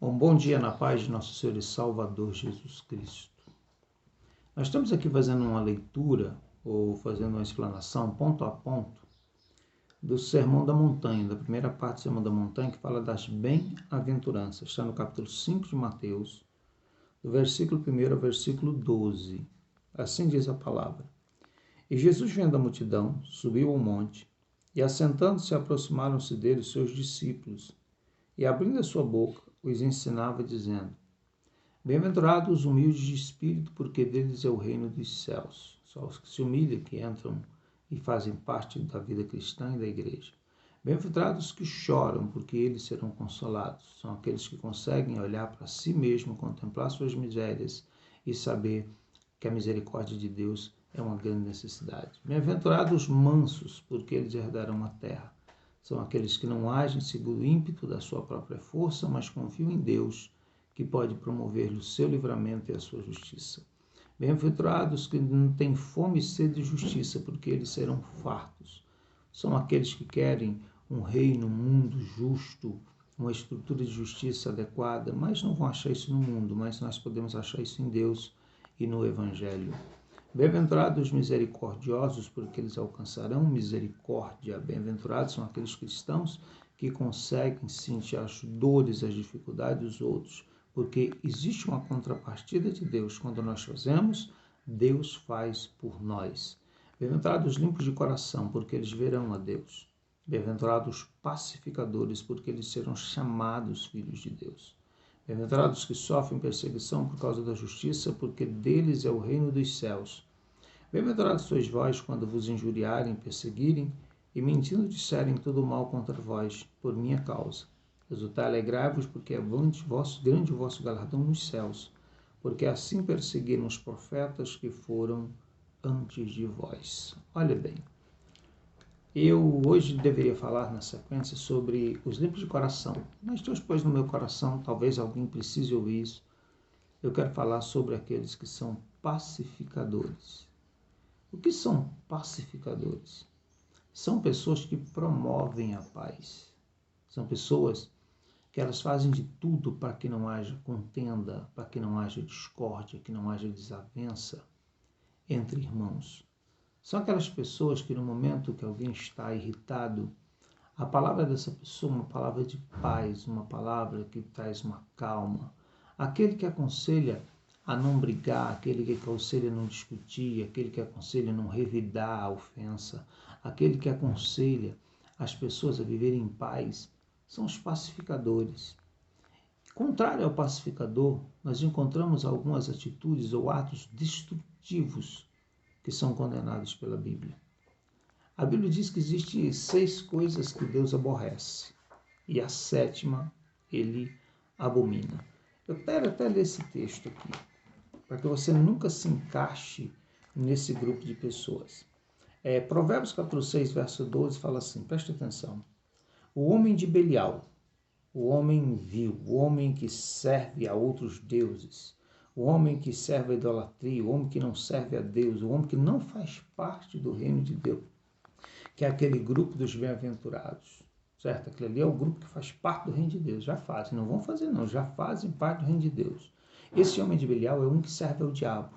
Um bom dia na paz de nosso Senhor e Salvador Jesus Cristo. Nós estamos aqui fazendo uma leitura, ou fazendo uma explanação, ponto a ponto, do Sermão da Montanha, da primeira parte do Sermão da Montanha, que fala das bem-aventuranças. Está no capítulo 5 de Mateus, do versículo 1 ao versículo 12. Assim diz a palavra. E Jesus, vendo a multidão, subiu ao monte, e assentando-se, aproximaram-se dele os seus discípulos, e abrindo a sua boca, os ensinava, dizendo: Bem-aventurados os humildes de espírito, porque deles é o reino dos céus. Só os que se humilham, que entram e fazem parte da vida cristã e da igreja. Bem-aventurados os que choram, porque eles serão consolados. São aqueles que conseguem olhar para si mesmo, contemplar suas misérias e saber que a misericórdia de Deus é uma grande necessidade. Bem-aventurados os mansos, porque eles herdarão a terra. São aqueles que não agem segundo o ímpeto da sua própria força, mas confiam em Deus, que pode promover-lhe o seu livramento e a sua justiça. Bem-aventurados que não têm fome e sede de justiça, porque eles serão fartos. São aqueles que querem um reino, um mundo justo, uma estrutura de justiça adequada, mas não vão achar isso no mundo, mas nós podemos achar isso em Deus e no Evangelho. Bem-aventurados os misericordiosos, porque eles alcançarão misericórdia. Bem-aventurados são aqueles cristãos que conseguem sentir as dores, as dificuldades dos outros, porque existe uma contrapartida de Deus. Quando nós fazemos, Deus faz por nós. Bem-aventurados os limpos de coração, porque eles verão a Deus. Bem-aventurados os pacificadores, porque eles serão chamados filhos de Deus. Bem-aventurados que sofrem perseguição por causa da justiça, porque deles é o reino dos céus. Bem-aventurados sois vós quando vos injuriarem, perseguirem e mentindo disserem todo mal contra vós, por minha causa. Exultai, alegrai-vos, porque é grande o vosso galardão nos céus, porque assim perseguiram os profetas que foram antes de vós. Olha bem, eu hoje deveria falar na sequência sobre os limpos de coração, mas Deus pôs no meu coração, talvez alguém precise ouvir isso. Eu quero falar sobre aqueles que são pacificadores. O que são pacificadores? São pessoas que promovem a paz. São pessoas que elas fazem de tudo para que não haja contenda, para que não haja discórdia, que não haja desavença entre irmãos. São aquelas pessoas que no momento que alguém está irritado, a palavra dessa pessoa é uma palavra de paz, uma palavra que traz uma calma. Aquele que aconselha a não brigar, aquele que aconselha a não discutir, aquele que aconselha a não revidar a ofensa, aquele que aconselha as pessoas a viverem em paz, são os pacificadores. Contrário ao pacificador, nós encontramos algumas atitudes ou atos destrutivos que são condenados pela Bíblia. A Bíblia diz que existem 6 coisas que Deus aborrece, e a 7ª ele abomina. Eu quero até ler esse texto aqui, para que você nunca se encaixe nesse grupo de pessoas. Provérbios capítulo 6, verso 12, fala assim, preste atenção. O homem de Belial, o homem vil, o homem que serve a outros deuses, o homem que serve a idolatria, o homem que não serve a Deus, o homem que não faz parte do reino de Deus, que é aquele grupo dos bem-aventurados, certo? Aquele ali é o grupo que faz parte do reino de Deus, já fazem, não vão fazer não, já fazem parte do reino de Deus. Esse homem de Belial é um que serve ao diabo.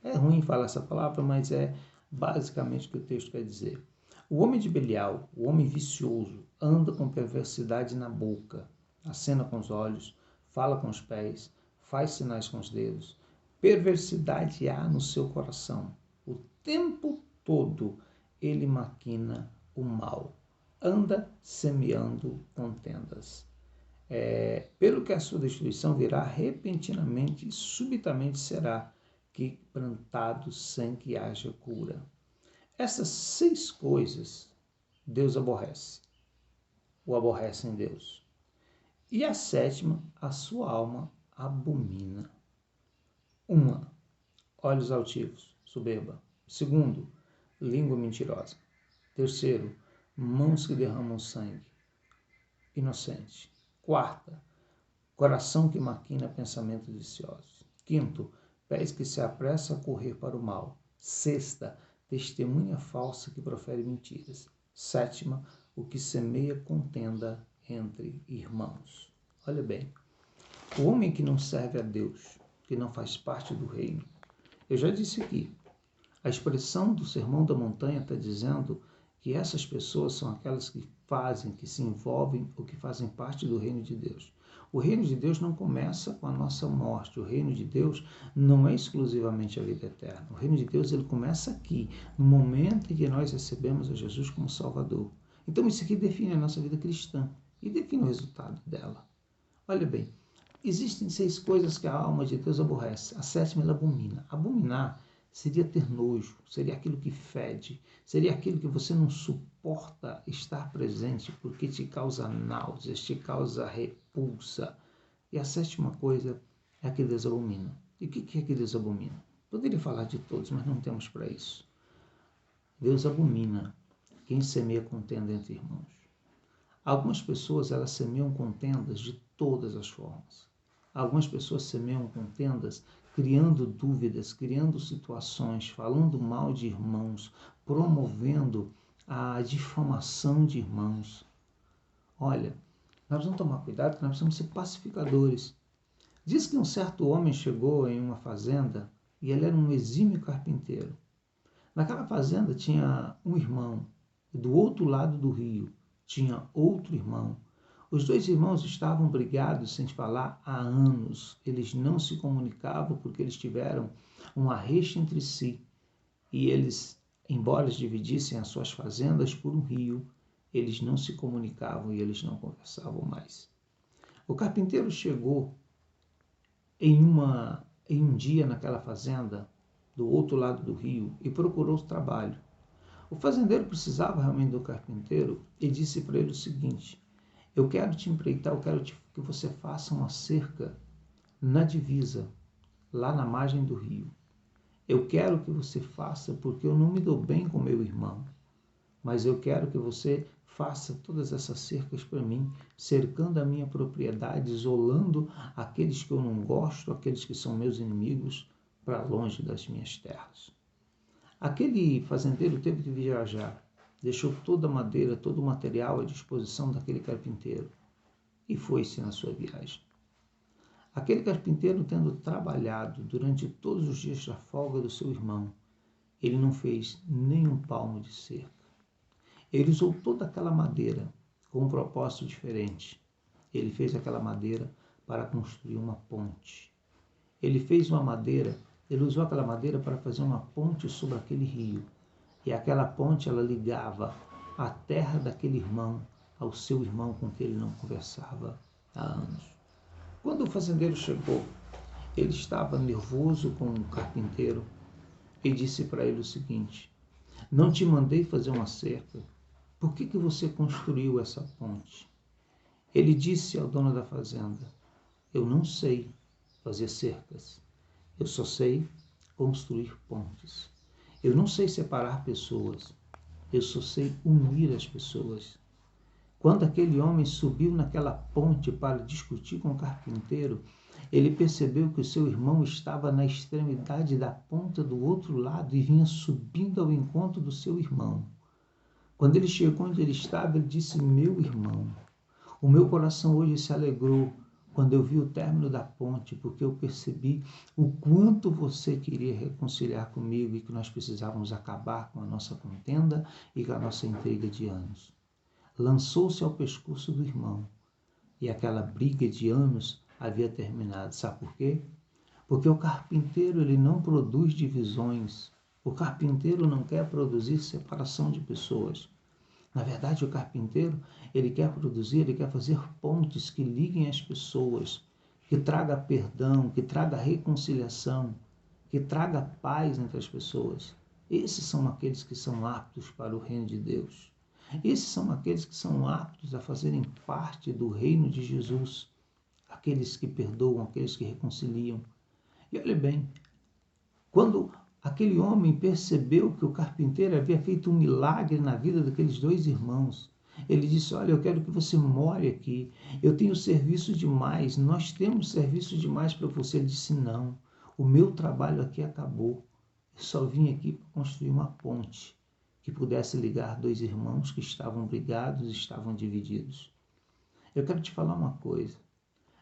É ruim falar essa palavra, mas é basicamente o que o texto quer dizer. O homem de Belial, o homem vicioso, anda com perversidade na boca, acena com os olhos, fala com os pés, faz sinais com os dedos. Perversidade há no seu coração. O tempo todo ele maquina o mal. Anda semeando contendas. Pelo que a sua destruição virá repentinamente e subitamente será quebrantado sem que haja cura. Essas 6 coisas Deus aborrece, o aborrece em Deus. E a 7ª, a sua alma abomina. 1, olhos altivos, soberba. 2, língua mentirosa. 3, mãos que derramam sangue, inocente. 4, coração que maquina pensamentos viciosos. 5, pés que se apressam a correr para o mal. 6, testemunha falsa que profere mentiras. 7, o que semeia contenda entre irmãos. Olha bem, O homem que não serve a Deus, que não faz parte do reino. Eu já disse aqui, a expressão do Sermão da Montanha está dizendo que essas pessoas são aquelas que fazem, que se envolvem ou que fazem parte do reino de Deus. O reino de Deus não começa com a nossa morte. O reino de Deus não é exclusivamente a vida eterna. O reino de Deus ele começa aqui, no momento em que nós recebemos a Jesus como Salvador. Então isso aqui define a nossa vida cristã e define o resultado dela. Olha bem, existem 6 coisas que a alma de Deus aborrece. A 7ª ela abomina. Abominar seria ter nojo, seria aquilo que fede, seria aquilo que você não suporta estar presente porque te causa náuseas, te causa repulsa. E a 7ª coisa é a que Deus abomina. E o que é que Deus abomina? Poderia falar de todos, mas não temos para isso. Deus abomina quem semeia contenda entre irmãos. Algumas pessoas elas semeiam contendas de todas as formas. Algumas pessoas semeiam contendas criando dúvidas, criando situações, falando mal de irmãos, promovendo a difamação de irmãos. Olha, nós vamos tomar cuidado que nós precisamos ser pacificadores. Diz que um certo homem chegou em uma fazenda e ele era um exímio carpinteiro. Naquela fazenda tinha um irmão, e do outro lado do rio tinha outro irmão. Os 2 irmãos estavam brigados sem falar há anos. Eles não se comunicavam porque eles tiveram uma rixa entre si. E eles, embora eles dividissem as suas fazendas por um rio, eles não se comunicavam e eles não conversavam mais. O carpinteiro chegou em um dia naquela fazenda, do outro lado do rio, e procurou trabalho. O fazendeiro precisava realmente do carpinteiro e disse para ele o seguinte: eu quero te empreitar, eu quero que você faça uma cerca na divisa, lá na margem do rio. Eu quero que você faça porque eu não me dou bem com meu irmão, mas eu quero que você faça todas essas cercas para mim, cercando a minha propriedade, isolando aqueles que eu não gosto, aqueles que são meus inimigos, para longe das minhas terras. Aquele fazendeiro teve que viajar, deixou toda a madeira, todo o material à disposição daquele carpinteiro e foi-se na sua viagem. Aquele carpinteiro, tendo trabalhado durante todos os dias da folga do seu irmão, ele não fez nem um palmo de cerca. Ele usou toda aquela madeira com um propósito diferente. Ele fez aquela madeira para construir uma ponte. Ele usou aquela madeira para fazer uma ponte sobre aquele rio. E aquela ponte, ela ligava a terra daquele irmão ao seu irmão com quem ele não conversava há anos. Quando o fazendeiro chegou, ele estava nervoso com o carpinteiro e disse para ele o seguinte: não te mandei fazer uma cerca, por que você construiu essa ponte? Ele disse ao dono da fazenda: eu não sei fazer cercas, eu só sei construir pontes. Eu não sei separar pessoas, eu só sei unir as pessoas. Quando aquele homem subiu naquela ponte para discutir com o carpinteiro, ele percebeu que o seu irmão estava na extremidade da ponta do outro lado e vinha subindo ao encontro do seu irmão. Quando ele chegou onde ele estava, ele disse: meu irmão, o meu coração hoje se alegrou quando eu vi o término da ponte, porque eu percebi o quanto você queria reconciliar comigo e que nós precisávamos acabar com a nossa contenda e com a nossa intriga de anos. Lançou-se ao pescoço do irmão e aquela briga de anos havia terminado. Sabe por quê? Porque o carpinteiro ele não produz divisões. O carpinteiro não quer produzir separação de pessoas. Na verdade, o carpinteiro, ele quer fazer pontes que liguem as pessoas, que traga perdão, que traga reconciliação, que traga paz entre as pessoas. Esses são aqueles que são aptos para o reino de Deus. Esses são aqueles que são aptos a fazerem parte do reino de Jesus. Aqueles que perdoam, aqueles que reconciliam. E olha bem, quando aquele homem percebeu que o carpinteiro havia feito um milagre na vida daqueles 2 irmãos, ele disse: olha, eu quero que você more aqui, eu tenho serviço demais, nós temos serviço demais para você. Ele disse: não, o meu trabalho aqui acabou, eu só vim aqui para construir uma ponte que pudesse ligar 2 irmãos que estavam brigados, estavam divididos. Eu quero te falar uma coisa,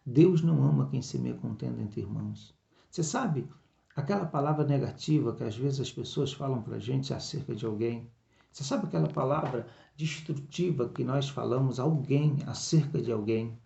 Deus não ama quem semeia contenda entre irmãos. Você sabe, aquela palavra negativa que às vezes as pessoas falam para a gente acerca de alguém. Você sabe aquela palavra destrutiva que nós falamos a alguém acerca de alguém?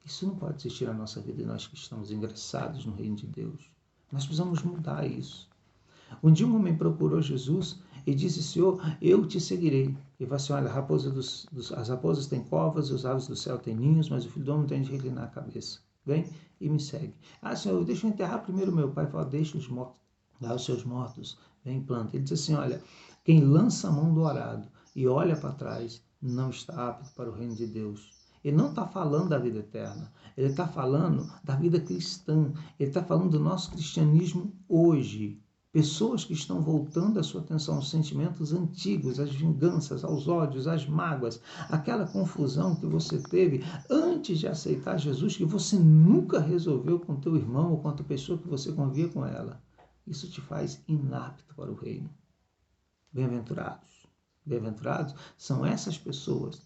Isso não pode existir na nossa vida e nós que estamos ingressados no reino de Deus. Nós precisamos mudar isso. Um dia um homem procurou Jesus e disse: Senhor, eu te seguirei. E falou assim: olha, as raposas têm covas, os aves do céu têm ninhos, mas o filho do homem tem de reclinar a cabeça. Vem e me segue. Ah, Senhor, deixa eu enterrar primeiro meu pai. Fala: deixa os mortos, dá os seus mortos, vem e planta. Ele disse assim: olha, quem lança a mão do arado e olha para trás não está apto para o reino de Deus. Ele não está falando da vida eterna, ele está falando da vida cristã, ele está falando do nosso cristianismo hoje. Pessoas que estão voltando a sua atenção aos sentimentos antigos, às vinganças, aos ódios, às mágoas, aquela confusão que você teve antes de aceitar Jesus, que você nunca resolveu com teu irmão ou com a pessoa que você convivia com ela. Isso te faz inapto para o reino. Bem-aventurados. Bem-aventurados são essas pessoas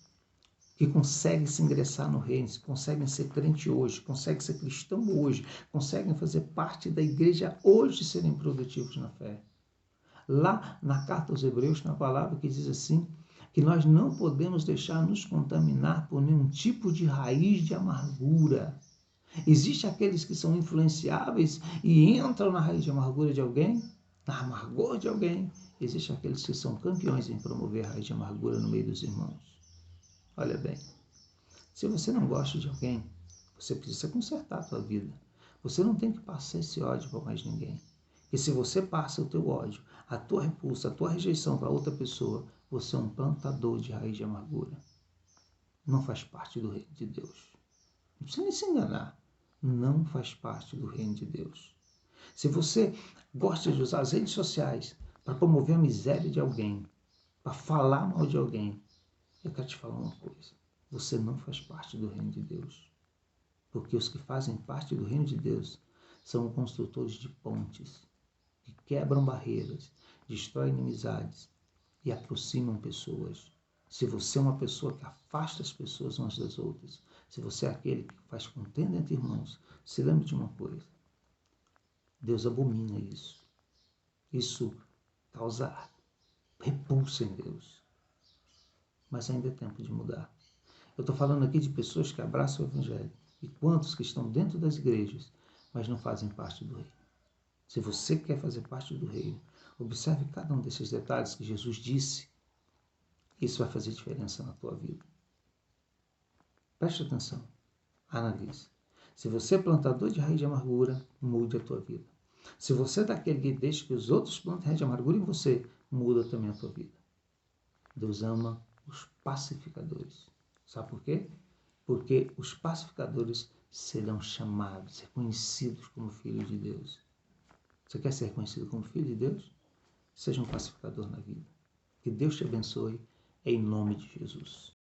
que conseguem se ingressar no reino, conseguem ser crente hoje, conseguem ser cristão hoje, conseguem fazer parte da igreja hoje e serem produtivos na fé. Lá na carta aos Hebreus tem uma palavra que diz assim, que nós não podemos deixar nos contaminar por nenhum tipo de raiz de amargura. Existem aqueles que são influenciáveis e entram na raiz de amargura de alguém, na amargor de alguém. Existem aqueles que são campeões em promover a raiz de amargura no meio dos irmãos. Olha bem, se você não gosta de alguém, você precisa consertar a tua vida. Você não tem que passar esse ódio para mais ninguém. E se você passa o teu ódio, a tua repulsa, a tua rejeição para outra pessoa, você é um plantador de raiz de amargura. Não faz parte do reino de Deus. Não precisa nem se enganar. Não faz parte do reino de Deus. Se você gosta de usar as redes sociais para promover a miséria de alguém, para falar mal de alguém, eu quero te falar uma coisa. Você não faz parte do reino de Deus. Porque os que fazem parte do reino de Deus são construtores de pontes, que quebram barreiras, destroem inimizades e aproximam pessoas. Se você é uma pessoa que afasta as pessoas umas das outras, se você é aquele que faz contenda entre irmãos, se lembre de uma coisa. Deus abomina isso. Isso causa repulsa em Deus. Mas ainda é tempo de mudar. Eu estou falando aqui de pessoas que abraçam o Evangelho. E quantos que estão dentro das igrejas, mas não fazem parte do reino. Se você quer fazer parte do reino, observe cada um desses detalhes que Jesus disse. Isso vai fazer diferença na tua vida. Preste atenção. Analise. Se você é plantador de raiz de amargura, mude a tua vida. Se você é daquele que deixa que os outros plantem raiz de amargura em você, muda também a tua vida. Deus ama os pacificadores. Sabe por quê? Porque os pacificadores serão chamados, reconhecidos como filhos de Deus. Você quer ser reconhecido como filho de Deus? Seja um pacificador na vida. Que Deus te abençoe, em nome de Jesus.